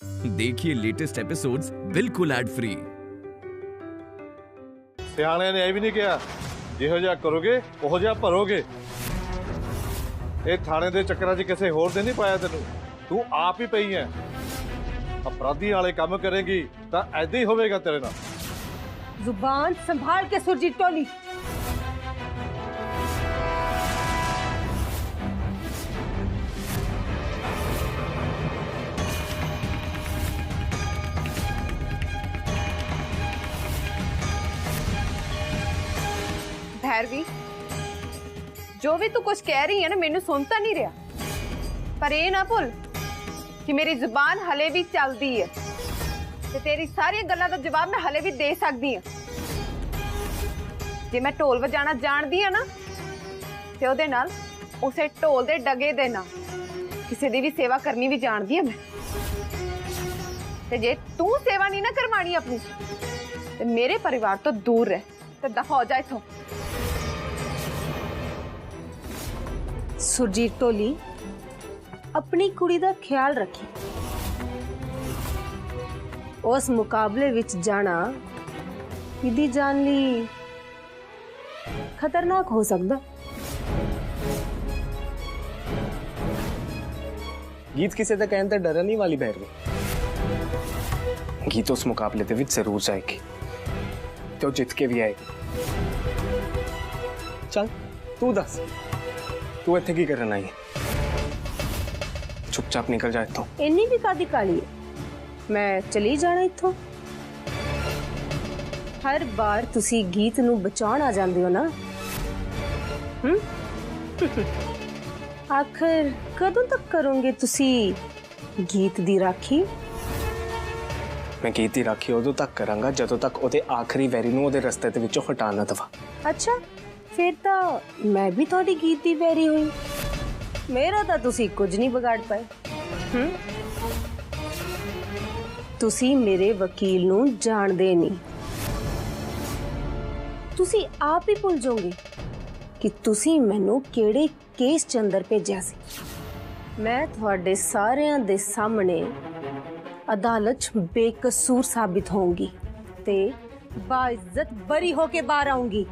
देखिए latest episodes बिल्कुल ad free. सियाणे ने यह भी नहीं कहा जिहो जिहा करोगे उहो जिहा भरोगे। ये थाने दे चक्करां च किसे होर दे नहीं पाया तेनू, तू आप ही पई है। अपराधी वाले काम करेगी तो ऐदा ही होवेगा तेरे नाल। जुबान संभाल के सुरजीत टोली। भैरवी, जो भी तू कुछ कह रही है ना, मैनू सुनता नहीं रहा। पर ये ना भूल कि मेरी जुबान हले भी चलती है ते तेरी सारी गल्लां दा जवाब मैं हले भी दे सकती हूँ। जे मैं ढोल वजाना जानती हाँ ना ते ओदे नाल उसे ढोल दे डगे दे नाल किसी दी भी सेवा करनी भी जानती है मैं। ते जे तू सेवा नहीं ना करवानी अपनी ते मेरे परिवार तो दूर रह ते दफा हो जा इथों। सुरजीत टोली, अपनी कुड़ी दा ख्याल रखी। उस मुकाबले विच जाना इदी जान ली खतरनाक हो सकता। गीत किसी का कहने डरन नहीं वाली भैरवी। गीत उस मुकाबले दे विच जरूर जाएगी तो जित के भी आएगी। चल तू दस, तू इत्थे की करन आई है? चुपचाप निकल जाए तो। इन्नी भी कादी काली है, मैं चली जाना इत्थों। हर बार तुसी गीत नू बचाउण आ जांदे हो ना। आखिर कदों तक करोगे तुसी गीत दी राखी? मैं गीत दी राखी उदों तक करांगा जदों तक ओदे आखिरी वैरी नू ओदे रस्ते दे विचों हटा ना दवा। अच्छा, फिर तो मैं भी थोड़ी गीत दी वैरी हुई। मेरा तो तुसी कुछ नहीं बिगाड़ पाए। तुसी मेरे वकील नू जानदे नहीं। तुसी आप ही भुल जाओगे कि तुसी मैनू केड़े केस च अंदर भेजा सी। मैं थोड़े सारियां दे सामने अदालत च बेकसूर साबित होंगी ते बाइज्जत बरी होके बाहर आऊंगी।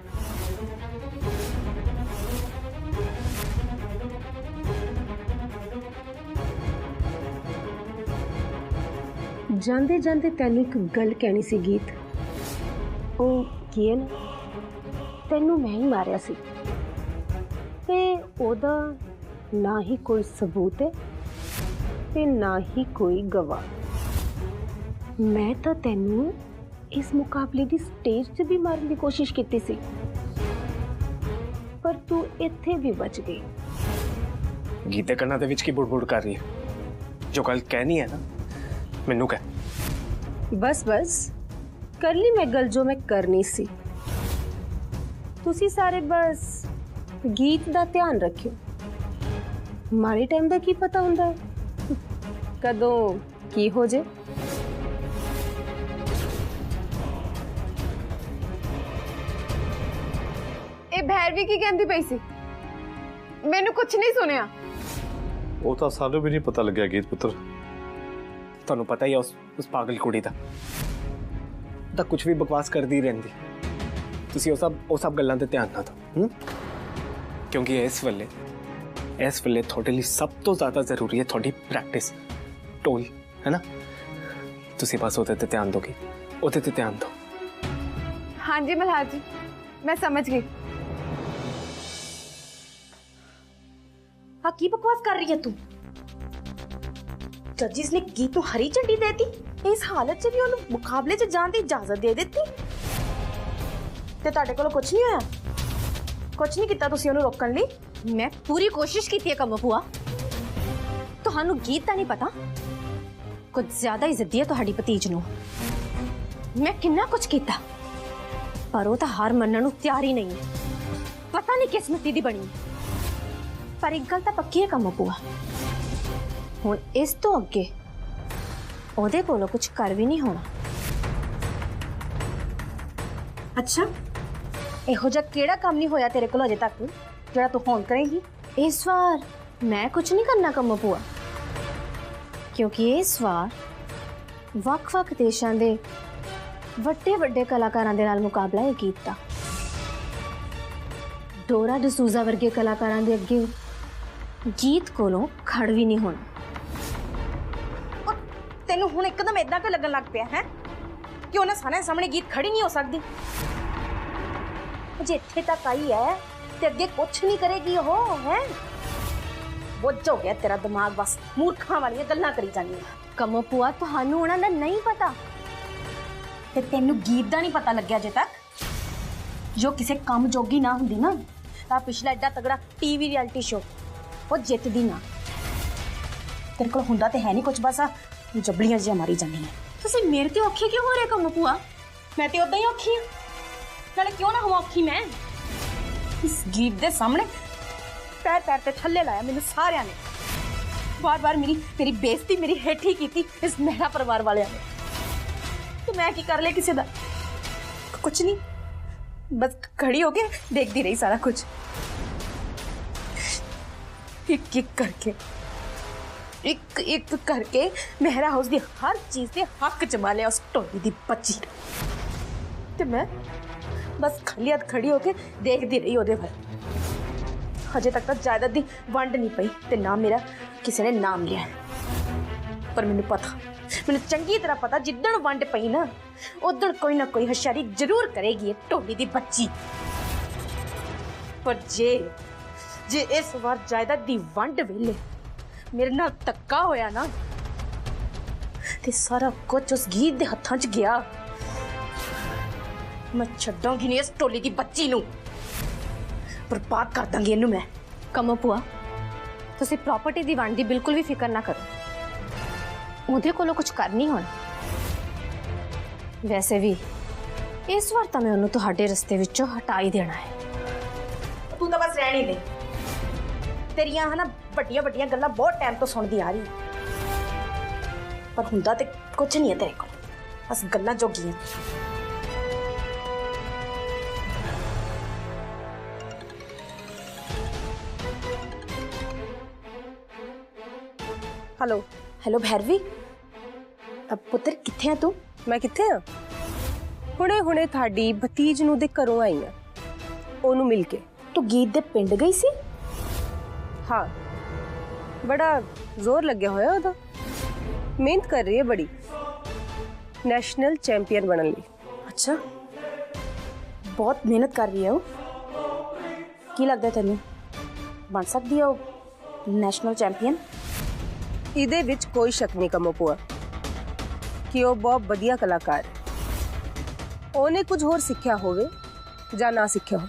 जांदे जांदे तैनू एक गल कहनी सी गीत। ओ की है ना, तैनू मैं ही मारिया सी ते ओदा ना ही कोई सबूत है ते ना ही कोई गवाह। मैं तो तैनू इस मुकाबले दी स्टेज ते भी मारने की कोशिश की सी, पर तू इत्थे भी बच गई। गीते करना दे विच की बुड़ कर रही है? जो गल कहनी है ना मैनू कह। बस बस कर ली मैं गल जो मैं करनी सी। तुसी सारे बस गीत दा ध्यान रखियो। मारे टाइम दा की पता हुंदा है कदों की हो जे। ए भैरवी की कहंदी पई सी? मैनू कुछ नहीं सुनिया। वो तो सानू भी नहीं पता लग्या गीत पुत्र। तुहानू पता ही है उस पागल कुड़ी दा तो कुछ भी बकवास करदी रहंदी। तुसी ओ सब गल्लां ते ध्यान ना दो, क्योंकि इस वेले थोड़े लिए सब तो ज्यादा जरूरी है थोड़ी प्रैक्टिस टोल, है ना? तुसी बस ओदे ते ध्यान दोगे, ओदे ते ध्यान दो। हाँ जी मल्हार जी, मैं समझ गई। हाँ, की बकवास कर रही है तू? जजिस ने गीत नूं हरी झंडी देती, इस हालत च भी उन्हें मुकाबले च जाने की इजाजत दे दी ते तुहाडे कोलों कुछ नहीं होया? कुछ नहीं किया तुसीं उन्हें रोकण लई? मैं पूरी कोशिश की है कम भूआ। तुहानू गीत का नहीं पता, कुछ ज्यादा इज्जत दी है तुहाडी भतीज नूं। मैं कितना कुछ किया पर वो तो हार मनण नूं तैयार ही नहीं है। पता नहीं किस मिट्टी दी बनी। पर एक गल तो पक्की है कम भूआ, हुण इस तो अगे ओदे कोलों कुछ कर भी नहीं होना। अच्छा, इहो जिहा केड़ा काम नहीं होया तेरे कोलों अजे तक जेड़ा तू हुण करेगी? इस बार मैं कुछ नहीं करना कम भूआ, क्योंकि इस बार ਵੱਖ-ਵੱਖ ਦੇਸ਼ਾਂ ਦੇ ਵੱਡੇ ਕਲਾਕਾਰਾਂ ਦੇ ਨਾਲ ਮੁਕਾਬਲਾ ਇਹ ਕੀਤਾ। ਡੋਰਾ ਡਿਸੂਜ਼ਾ ਵਰਗੇ ਕਲਾਕਾਰਾਂ ਦੇ ਅੱਗੇ ਗੀਤ ਕੋਲੋਂ ਖੜ ਵੀ ਨਹੀਂ ਹੋਣਾ। ਤੈਨੂੰ ਹੁਣ ਇੱਕਦਮ ਇਦਾਂ ਕਿ ਲੱਗਣ ਲੱਗ ਪਿਆ ਹੈ ਕਿ ਉਹਨਾਂ ਸਾਰਿਆਂ ਸਾਹਮਣੇ ਗੀਤ ਖੜੀ ਨਹੀਂ ਹੋ ਸਕਦੀ। ਜੇ ਇੱਥੇ ਤੱਕ ਆਈ ਹੈ ਤੇ ਅੱਗੇ ਕੁਛ ਨਹੀਂ ਕਰੇਗੀ ਉਹ ਹੈ। ਬੁੱਝ ਹੋ ਗਿਆ ਤੇਰਾ ਦਿਮਾਗ, ਬਸ ਮੂਰਖਾਂ ਵਾਲੀਆਂ ਗੱਲਾਂ ਕਰੀ ਜਾਂਦੀ ਹੈ। ਕਮੋ ਭੂਆ ਤੁਹਾਨੂੰ ਉਹਨਾਂ ਦਾ ਨਹੀਂ ਪਤਾ। ਤੇ ਤੈਨੂੰ ਗੀਤ ਦਾ ਨਹੀਂ ਪਤਾ ਲੱਗਿਆ ਜੇ ਤੱਕ। ਜੋ ਕਿਸੇ ਕੰਮ ਜੋਗੀ ਨਾ ਹੁੰਦੀ ਨਾ ਤਾਂ ਪਿਛਲਾ ਐਡਾ ਤਗੜਾ ਟੀਵੀ ਰਿਐਲਿਟੀ ਸ਼ੋ ਉਹ ਜਿੱਤਦੀ ਨਾ। ਤੇਰੇ ਕੋਲ ਹੁੰਦਾ ਤੇ ਹੈ ਨਹੀਂ ਕੁਝ, ਬਸ ਆ ਜਬਲੀਆਂ ਜਿਹੀਆਂ ਮਾਰੀ ਜਾਂਦੀਆਂ। ਤੁਸੀਂ ਮੇਰੇ ਤੇ ਔਖੇ ਕਿਉਂ ਹੋ ਰਹੇ ਕਮੋ ਭੂਆ? ਮੈਂ ਤੇ ਉਦਾਂ ਹੀ ਔਖੀ ਹਾਂ, ਨਾਲੇ ਕਿਉਂ ਨਾ ਹੋਵਾਂ ਔਖੀ ਮੈਂ। ਇਸ ਗੀਤ ਦੇ ਸਾਹਮਣੇ ਪੈਰ ਤੇ ਥੱਲੇ ਲਾਇਆ ਮੈਨੂੰ ਸਾਰਿਆਂ ਨੇ। ਬਾਰ-ਬਾਰ ਮੇਰੀ ਬੇਇੱਜ਼ਤੀ, ਮੇਰੀ ਹੇਠੀ ਕੀਤੀ ਇਸ ਮਹਿਰਾ ਪਰਿਵਾਰ ਵਾਲਿਆਂ ਨੇ। ਤੇ ਮੈਂ ਕੀ ਕਰ ਲਿਆ ਕਿਸੇ ਦਾ? ਕੁਛ ਨਹੀਂ, ਬਸ ਖੜੀ ਹੋ ਕੇ ਦੇਖਦੀ ਰਹੀ ਸਾਰਾ ਕੁਝ। ਇੱਕ ਕਰਕੇ ਮਹਿਰਾ ਹਾਊਸ ਦੀ ਹਰ ਚੀਜ਼ ਤੇ ਹੱਕ ਜਮਾ ਲਿਆ ਉਸ ਟੋਲੀ ਦੀ ਬੱਚੀ ਨੇ। ਤੇ ਮੈਂ ਬਸ ਖਾਲੀ ਹੱਥ ਖੜੀ ਹੋ ਕੇ ਦੇਖਦੀ ਰਹੀ ਉਹਦੇ ਵੱਲ। ਹਜੇ ਤੱਕ ਤਾਂ ਜਾਇਦਾਦ ਦੀ ਵੰਡ ਨਹੀਂ ਪਈ ਤੇ ਨਾ ਮੇਰਾ ਕਿਸੇ ਨੇ ਨਾਮ ਲਿਆ। ਪਰ ਮੈਨੂੰ ਚੰਗੀ ਤਰ੍ਹਾਂ ਪਤਾ, ਜਿੱਦਣ ਵੰਡ ਪਈ ਨਾ ਉਦਣ ਕੋਈ ਨਾ ਕੋਈ ਹੁਸ਼ਿਆਰੀ ਜ਼ਰੂਰ ਕਰੇਗੀ ਇਹ ਟੋਲੀ ਦੀ ਬੱਚੀ। ਪਰ ਜੇ ਇਸ ਵਾਰ ਜਾਇਦਾਦ ਦੀ ਵੰਡ ਵੇਲੇ ਮੇਰੇ ਨਾਲ ਧੱਕਾ ਹੋਇਆ ਨਾ ਤੇ ਸਾਰਾ ਕੁਝ ਉਸ ਗੀਤ ਦੇ ਹੱਥਾਂ 'ਚ ਗਿਆ, ਮੈਂ ਛੱਡਾਂਗੀ ਨਹੀਂ ਇਸ ਟੋਲੀ ਦੀ ਬੱਚੀ ਨੂੰ। ਬਰਬਾਦ ਕਰ ਦਾਂਗੀ ਇਹਨੂੰ ਮੈਂ। ਕਮੋ ਭੂਆ ਤੁਸੀਂ ਪ੍ਰਾਪਰਟੀ ਦੀ ਵੰਡ ਦੀ ਬਿਲਕੁਲ ਵੀ ਫਿਕਰ ਨਾ ਕਰੋ, ਉਹਦੇ ਕੋਲੋਂ ਕੁਝ ਕਰ ਨਹੀਂ ਹੋਣਾ। ਵੈਸੇ ਵੀ ਇਸ ਵਾਰ ਤਾਂ ਮੈਂ ਉਹਨੂੰ ਤੁਹਾਡੇ ਰਸਤੇ ਵਿੱਚੋਂ ਹਟਾ ਹੀ ਦੇਣਾ ਹੈ। ਤੂੰ ਤਾਂ ਬਸ ਰਹਿਣ ਹੀ ਦੇ। ਤੇਰੀਆਂ ਹਨਾ ਵੱਡੀਆਂ ਗੱਲਾਂ ਬਹੁਤ ਟਾਈਮ ਤੋਂ ਸੁਣਦੀ ਆ ਰਹੀ, ਪਰ ਹੁੰਦਾ ਤੇ ਕੁਝ ਨਹੀਂ ਹੈ ਤੇਰੇ ਕੋਲ, ਬਸ ਗੱਲਾਂ ਜੋਗੀਆਂ। ਹੈਲੋ ਭੈਰਵੀ, ਪੁੱਤਰ ਕਿੱਥੇ ਆ ਤੂੰ? ਮੈਂ ਕਿੱਥੇ ਆ? ਹੁਣੇ ਤੁਹਾਡੀ ਭਤੀਜ ਨੂੰ ਦੇ ਘਰੋਂ ਆਈ ਆ, ਉਹਨੂੰ ਮਿਲ ਕੇ। ਤੂੰ ਗੀਤ ਦੇ ਪਿੰਡ ਗਈ ਸੀ? ਹਾਂ, ਬੜਾ ਜ਼ੋਰ ਲੱਗਿਆ ਹੋਇਆ ਉਹਦਾ, ਮਿਹਨਤ ਕਰ ਰਹੀ ਹੈ ਬੜੀ, ਨੈਸ਼ਨਲ ਚੈਂਪੀਅਨ ਬਣਨ ਲਈ। ਅੱਛਾ, ਬਹੁਤ ਮਿਹਨਤ ਕਰ ਰਹੀ ਹੈ ਉਹ। ਕੀ ਲੱਗਦਾ ਤੈਨੂੰ ਬਣ ਸਕਦੀ ਹੈ ਉਹ ਨੈਸ਼ਨਲ ਚੈਂਪੀਅਨ? ਇਹਦੇ ਵਿੱਚ ਕੋਈ ਸ਼ੱਕ ਨਹੀਂ ਕਮੋ ਭੂਆ ਕਿ ਉਹ ਬਹੁਤ ਵਧੀਆ ਕਲਾਕਾਰ ਹੈ। ਉਹਨੇ ਕੁਝ ਹੋਰ ਸਿੱਖਿਆ ਹੋਵੇ ਜਾਂ ਨਾ ਸਿੱਖਿਆ ਹੋਵੇ,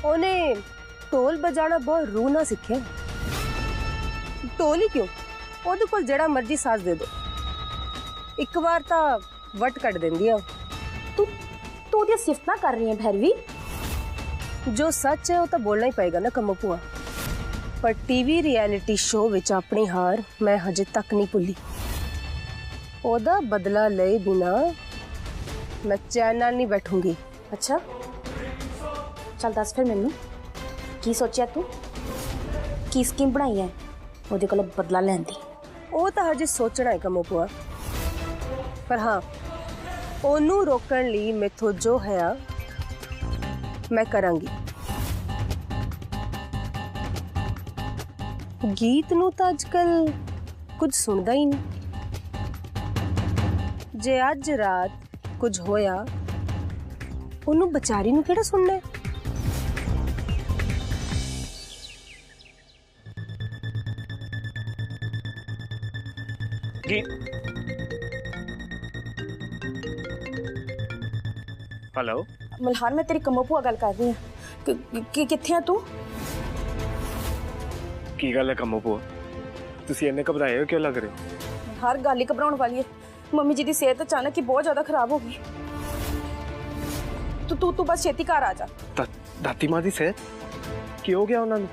ਉਹਨੇ ਢੋਲ ਬਜਾਣਾ ਬਹੁਤ ਰੂਹ ਨਾਲ ਸਿੱਖਿਆ। ਢੋਲ ਹੀ ਕਿਉਂ, ਉਹਦੇ ਕੋਲ ਜਿਹੜਾ ਮਰਜ਼ੀ ਸਾਜ਼ ਦੇ ਦੋ, ਇੱਕ ਵਾਰ ਤਾਂ ਵੱਟ ਕੱਢ ਦਿੰਦੀ ਆ। ਤੂੰ ਉਹਦੀਆਂ ਸਿਫਤਾਂ ਕਰ ਰਹੀ ਹੈ ਭੈਰਵੀ। ਜੋ ਸੱਚ ਹੈ ਉਹ ਤਾਂ ਬੋਲਣਾ ਹੀ ਪਏਗਾ ਨਾ ਕਮੋ ਭੂਆ। ਪਰ ਟੀਵੀ ਰਿਐਲਿਟੀ ਸ਼ੋ ਵਿੱਚ ਆਪਣੀ ਹਾਰ ਮੈਂ ਹਜੇ ਤੱਕ ਨਹੀਂ ਭੁੱਲੀ। ਉਹਦਾ ਬਦਲਾ ਲਏ ਬਿਨਾ ਮੈਂ ਚੈਨ ਨਾਲ ਨਹੀਂ ਬੈਠੂੰਗੀ। ਅੱਛਾ, ਚੱਲ ਦੱਸ ਫਿਰ ਮੈਨੂੰ, ਕੀ ਸੋਚਿਆ ਤੂੰ? ਕੀ ਸਕੀਮ ਬਣਾਈ ਹੈ ਉਹਦੇ ਕੋਲ ਬਦਲਾ ਲੈਣ ਦੀ? ਉਹ ਤਾਂ ਹਜੇ ਸੋਚਣਾ ਹੈ ਕਮੋ ਭੂਆ, ਪਰ ਹਾਂ ਉਹਨੂੰ ਰੋਕਣ ਲਈ ਮੈਥੋਂ ਜੋ ਹੈ ਮੈਂ ਕਰਾਂਗੀ। ਗੀਤ ਨੂੰ ਤਾਂ ਅੱਜਕੱਲ ਕੁਝ ਸੁਣਦਾ ਹੀ ਨਹੀਂ। ਜੇ ਅੱਜ ਰਾਤ ਕੁਝ ਹੋਇਆ, ਉਹਨੂੰ ਵਿਚਾਰੀ ਨੂੰ ਕਿਹੜਾ ਸੁਣਨਾ ਹੈ? हेलो ਮਲਹਾਰ, ਮੈਂ ਤੇਰੀ ਕਮੋ ਭੂਆ ਗੱਲ ਕਰ ਰਹੀ ਹਾਂ। ਕਿੱਥੇ ਆ ਤੂੰ? ਕੀ ਗੱਲ ਹੈ ਕਮੋ ਭੂਆ, ਤੁਸੀਂ ਇੰਨੇ ਘਬਰਾਏ ਹੋ ਕਿਉਂ ਲੱਗ ਰਹੇ ਹੋ? ਹਰ ਗੱਲ ਹੀ ਘਬਰਾਉਣ ਵਾਲੀ ਹੈ। ਮੰਮੀ ਜੀ ਦੀ ਸਿਹਤ ਅਚਾਨਕ ਹੀ ਬਹੁਤ ਜ਼ਿਆਦਾ ਖਰਾਬ ਹੋ ਗਈ। ਤੂੰ ਬਸ ਛੇਤੀ ਘਰ ਆ ਜਾ। ਦਾਤੀ ਮਾਂ ਦੀ ਸਿਹਤ ਕੀ ਹੋ ਗਿਆ ਉਹਨਾਂ ਨੂੰ?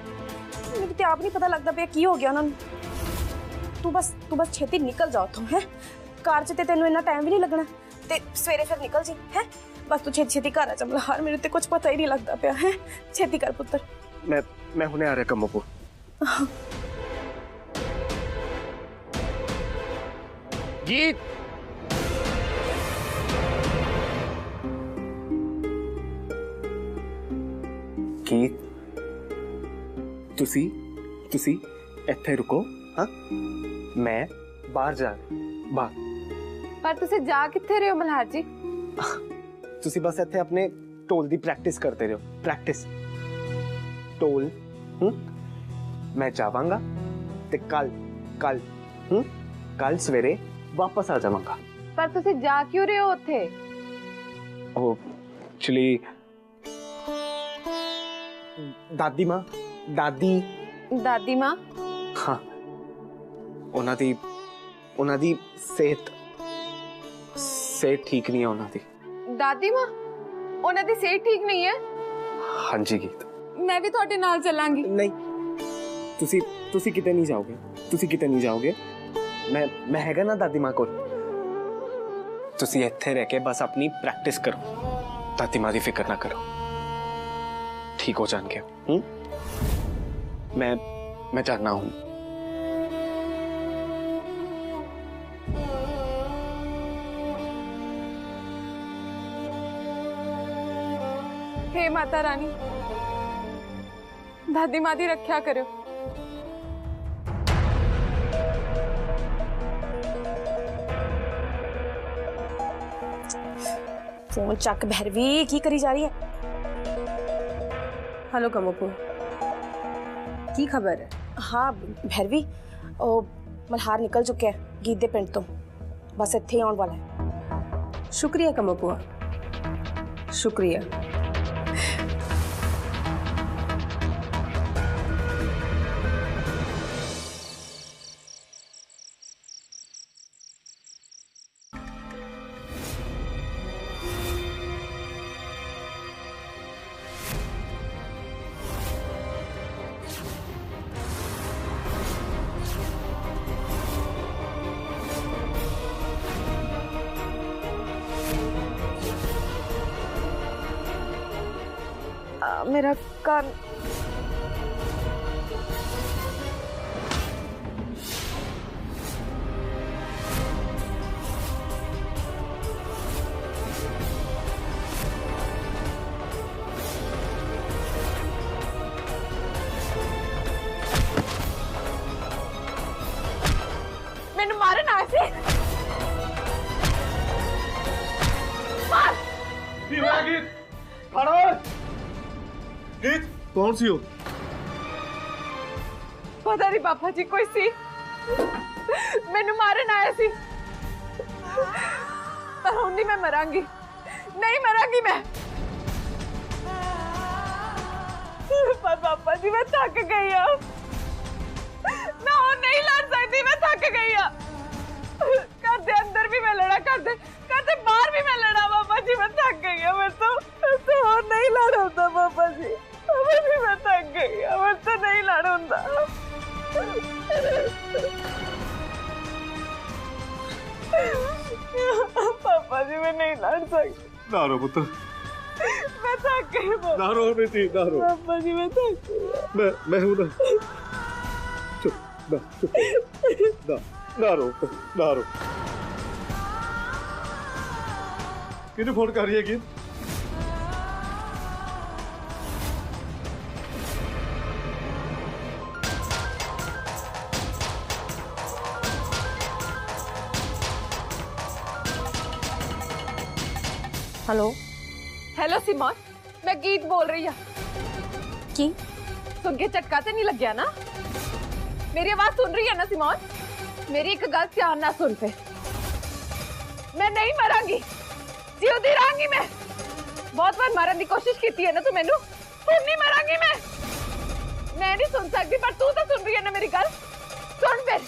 ਮੈਨੂੰ ਤੇ ਆਪ ਨਹੀਂ ਪਤਾ ਲੱਗਦਾ ਪਿਆ ਕੀ ਹੋ ਗਿਆ ਉਹਨਾਂ ਨੂੰ। ਤੂੰ ਬਸ ਛੇਤੀ ਨਿਕਲ ਜਾ ਉੱਥੋਂ, ਹੈ? ਕਾਰ 'ਚ ਤੇ ਤੈਨੂੰ ਇੰਨਾ ਟਾਈਮ ਵੀ ਨਹੀਂ ਲੱਗਣਾ, ਤੇ ਸਵੇਰੇ ਫਿਰ ਨਿਕਲ ਜੀ, ਹੈ? ਬਸ ਤੂੰ ਛੇਤੀ ਘਰ ਆ ਜਾ ਮਲਹਾਰ, ਮੈਨੂੰ ਤੇ ਕੁਝ ਪਤਾ ਹੀ ਨਹੀਂ ਲੱਗਦਾ ਪਿਆ, ਹੈ? ਛੇਤੀ ਕਰ ਪੁੱਤਰ। ਮੈਂ ਹੁਣੇ ਆ ਰਿਹਾ ਕਮੋ ਭੂਆ। गीत गीत तुसी ਇੱਥੇ रुको हाँ मैं बाहर जा बाहर पर तुसे जा किथे रहे हो मल्हार जी? तुसी बस ਇੱਥੇ अपने ढोल ਦੀ प्रैक्टिस करते रहो प्रैक्टिस ढोल मैं जावांगा ते कल सवेरे वापस आ जावांगा। पर तुसे जा क्यों रहे हो उत्थे? ओ एक्चुअली दादी माँ हाँ ਉਹਨਾਂ ਦੀ ਸਿਹਤ ਠੀਕ ਨਹੀਂ ਹੈ ਉਹਨਾਂ ਦੀ। दादी माँ ਉਹਨਾਂ ਦੀ ਸਿਹਤ ਠੀਕ ਨਹੀਂ ਹੈ? ਹਾਂਜੀ ਗੀਤ मैं भी ਤੁਹਾਡੇ ਨਾਲ ਚੱਲਾਂਗੀ। नहीं ਤੁਸੀਂ ਕਿਤੇ ਨਹੀਂ ਜਾਓਗੇ मैं हैगा ना दादी माँ को। ਤੁਸੀਂ ਇੱਥੇ ਰਹਿ ਕੇ बस अपनी प्रैक्टिस करो दादी माँ की फिक्र ना करो ठीक हो जाएंगे। मैं जाना हूँ। हे माता रानी दादी माँ दी रक्षा करो। फोन चक भैरवी की करी जा रही है? हेलो कमोपो की खबर है? हाँ भैरवी ओ मल्हार निकल चुके हैं गीत दे पिंड तो बस इत्थे ही आउण वाला है। शुक्रिया कमोपुआ शुक्रिया। मेरा कान मैनू मारन आया सी। मार की होया गीत? खड़ा हो। गीत कौन सी हो? पता नहीं पापा जी कोई सी मैनू मारन आया सी पर हुण नहीं मैं मरांगी नहीं मरांगी मैं। पर पापा जी मैं थक गई हूं मैं और नहीं लड़ सकती मैं थक गई हूं। घर दे अंदर भी मैं लड़ा घर दे बाहर भी मैं लड़ा पापा जी मैं थक गई हूं। मैं तो और नहीं लड़ होता पापा जी मैं थक गई हूं मैं तो नहीं लड़ होता। पापा जी मैं नहीं लड़ सकती। ना रो पुत्र मैं थक गई हूं ना रो बेटी ना रो। पापा जी मैं थक गई हूं। मैं हूं ना। चुप ना रो ना रो। किन्हें फोन कर रही है गीत? हेलो हेलो सिमोन मैं गीत बोल रही हूं। की सुन के झटका तो नहीं लग गया ना? मेरी आवाज सुन रही है ना सिमोन? मेरी एक गल ध्यान ना सुन पे मैं नहीं मरांगी जीवती रहांगी मैं। बहुत बार मारन की कोशिश की है ना तू मैनू नहीं मरांगी मैं नहीं सुन सकती पर तू तो सुन रही है ना मेरी गल सुन फिर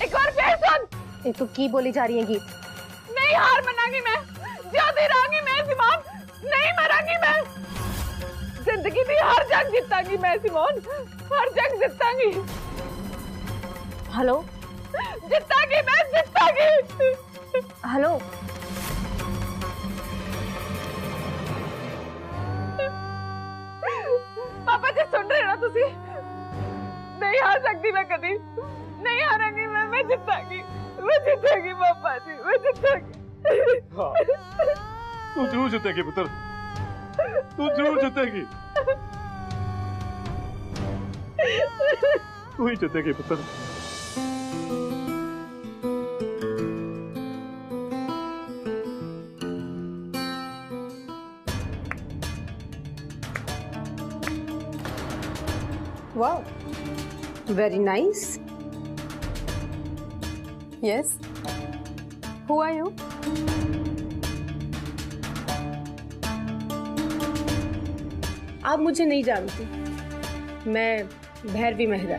एक बार फिर सुन। ये तू की बोली जा रही है गीत? नहीं हार मनांगी मैं जीवती रहांगी मैं सिमोन नहीं मरांगी मैं। जिंदगी की हर जंग जीतांगी मैं सिमोन हर जंग जीतांगी। हेलो जीतांगी मैं जीतांगी। हेलो पापा जी सुन रहे हो ना तुसी? नहीं हार सकती मैं कभी नहीं हारूंगी मैं जीतांगी पापा जी मैं जीतूंगी। हाँ, तू जरूर जीतेगी पुत्र, तू जरूर जीतेगी, तू ही जीतेगी पुत्र। वाह, very nice. Yes, who are you? आप मुझे नहीं जानती, मैं भैरवी मेहरा,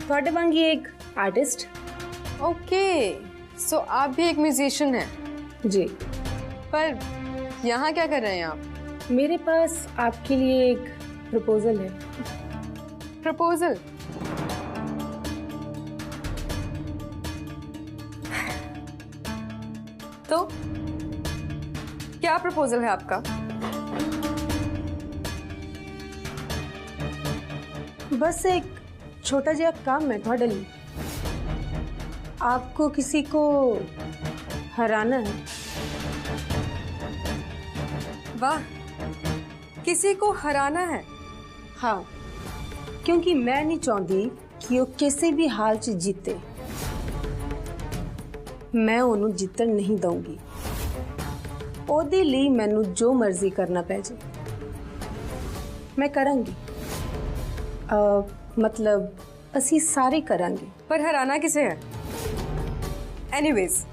थोड़े वांगी एक आर्टिस्ट। ओके, सो आप भी एक म्यूजिशियन हैं। जी, पर यहाँ क्या कर रहे हैं आप? मेरे पास आपके लिए एक प्रपोजल है। प्रपोजल? तो क्या प्रपोजल है आपका? बस एक छोटा जिहा काम है थोड़े लिए। आपको किसी को हराना है। वाह, किसी को हराना है? हाँ, क्योंकि मैं नहीं चाहती कि वो किसी भी हाल च जीते। मैं उन्हें जितन नहीं दूंगी। ओदे लिए मैनू जो मर्जी करना पै जाए मैं करांगी। मतलब असी सारे करांगे। पर हराना किसे है? एनीवेज,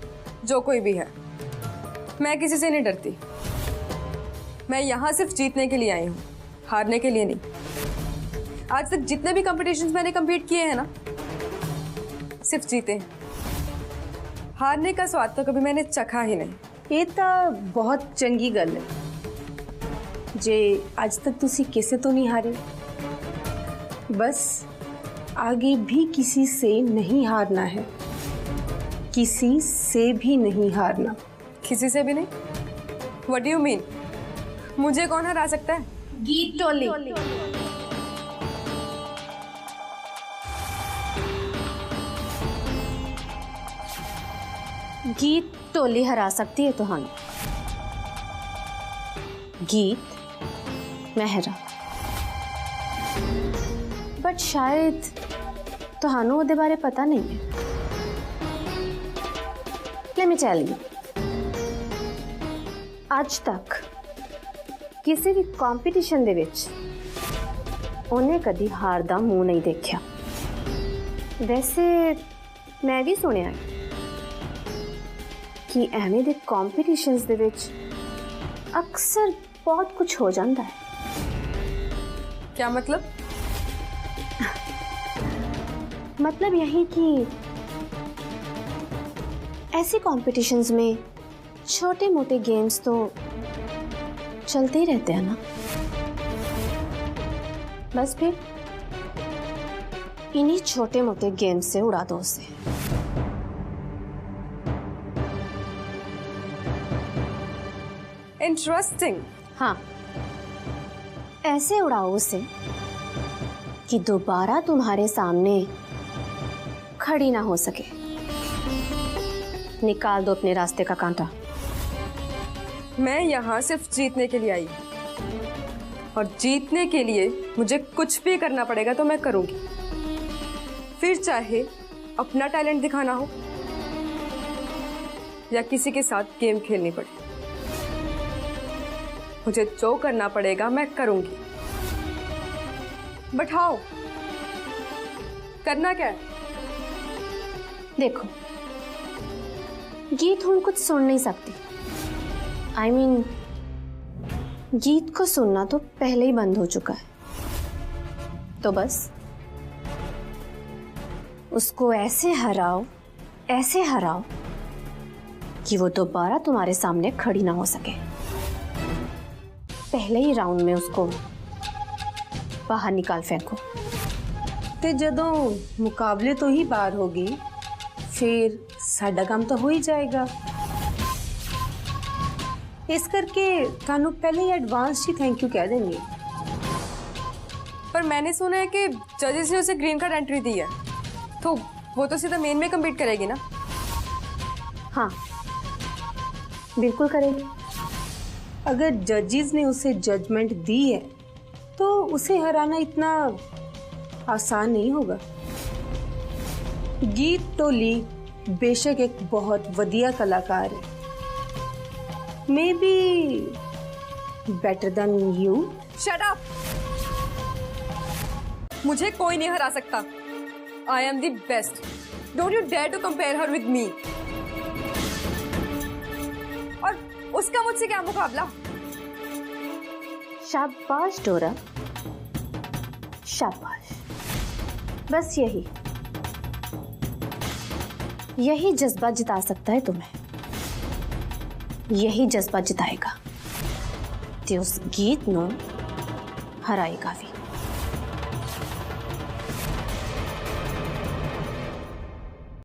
जो कोई भी है, मैं किसी से नहीं डरती। मैं यहाँ सिर्फ जीतने के लिए आई हूँ, हारने के लिए नहीं। आज तक जितने भी कॉम्पिटिशन्स मैंने कम्पीट किए हैं ना, सिर्फ जीते हैं। हारने का स्वाद तो कभी मैंने चखा ही नहीं। ये तो बहुत चंगी गल है जे आज तक तुसी किसे तो नहीं हारे। बस आगे भी किसी से नहीं हारना है, किसी से भी नहीं हारना। किसी से भी नहीं? What do you mean? मुझे कौन हरा सकता है? गीत टोली। गीत टोली हरा सकती है तुहानू। गीत मेहरा, बट शायद तुहानू उहदे बारे पता नहीं है। लेट मी टेल यू, आज तक किसी भी कंपटीशन दे विच उन्हें कदी हार दा मुंह नहीं देखा। वैसे मैं भी सुनिया कि एवें दे कंपटीशंस दे विच अक्सर बहुत कुछ हो जाता है। क्या मतलब? मतलब यही कि ऐसे कॉम्पिटिशन्स में छोटे मोटे गेम्स तो चलते ही रहते हैं ना। बस फिर इन्हीं छोटे मोटे गेम्स से उड़ा दो उसे। इंटरेस्टिंग। हाँ, ऐसे उड़ाओ उसे कि दोबारा तुम्हारे सामने खड़ी ना हो सके। निकाल दो अपने रास्ते का कांटा। मैं यहाँ सिर्फ जीतने के लिए आई, और जीतने के लिए मुझे कुछ भी करना पड़ेगा तो मैं करूंगी। फिर चाहे अपना टैलेंट दिखाना हो या किसी के साथ गेम खेलनी पड़े, मुझे जो करना पड़ेगा मैं करूंगी। But how? करना क्या है? देखो, गीत हम कुछ सुन नहीं सकती। I mean, गीत को सुनना तो पहले ही बंद हो चुका है। तो बस उसको ऐसे हराओ कि वो दोबारा तुम्हारे सामने खड़ी ना हो सके। पहले ही राउंड में उसको बाहर निकाल फेंको। ते जदों मुकाबले तो ही बाहर होगी, फिर साडा काम तो हो ही जाएगा। इस करके थानू पहले ही एडवांस ही थैंक यू कह देंगे। पर मैंने सुना है कि जजेस ने उसे ग्रीन कार्ड एंट्री दी है, तो वो तो सीधा मेन में कम्पीट करेगी ना। हाँ, बिल्कुल करेगी। अगर जजेस ने उसे जजमेंट दी है तो उसे हराना इतना आसान नहीं होगा। गीत टोली बेशक एक बहुत वधिया कलाकार है, maybe better than you. Shut up! मुझे कोई नहीं हरा सकता। I am the best. Don't you dare to compare her with me. और उसका मुझसे क्या मुकाबला? शाबाश डोरा, शाबाश। बस यही जज्बा जिता सकता है तुम्हें। यही जज्बा जिताएगा ते उस गीत नो हराएगा भी।